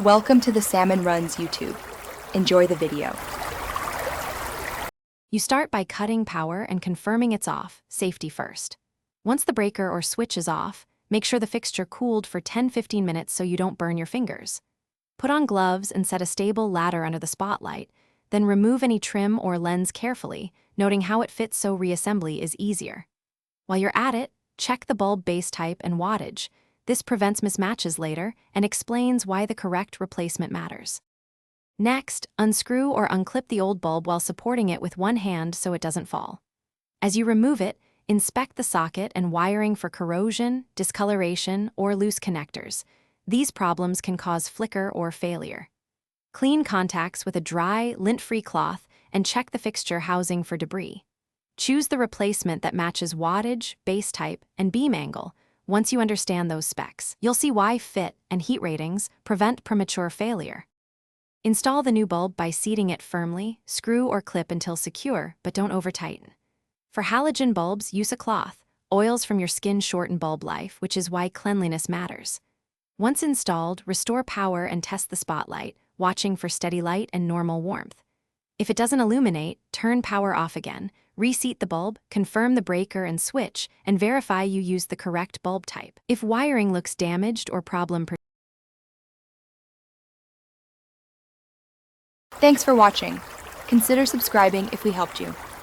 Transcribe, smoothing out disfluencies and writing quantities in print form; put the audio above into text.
Welcome to the Salmon Runs YouTube. Enjoy the video. You start by cutting power and confirming it's off, safety first. Once the breaker or switch is off, make sure the fixture cooled for 10-15 minutes so you don't burn your fingers. Put on gloves and set a stable ladder under the spotlight, then remove any trim or lens carefully, noting how it fits so reassembly is easier. While you're at it, check the bulb base type and wattage. This prevents mismatches later and explains why the correct replacement matters. Next, unscrew or unclip the old bulb while supporting it with one hand so it doesn't fall. As you remove it, inspect the socket and wiring for corrosion, discoloration, or loose connectors. These problems can cause flicker or failure. Clean contacts with a dry, lint-free cloth and check the fixture housing for debris. Choose the replacement that matches wattage, base type, and beam angle. Once you understand those specs, you'll see why fit and heat ratings prevent premature failure. Install the new bulb by seating it firmly, screw or clip until secure, but don't over-tighten. For halogen bulbs, use a cloth. Oils from your skin shorten bulb life, which is why cleanliness matters. Once installed, restore power and test the spotlight, watching for steady light and normal warmth. If it doesn't illuminate, turn power off again, reseat the bulb, confirm the breaker and switch, and verify you use the correct bulb type. If wiring looks damaged or Thanks for watching. Consider subscribing if we helped you.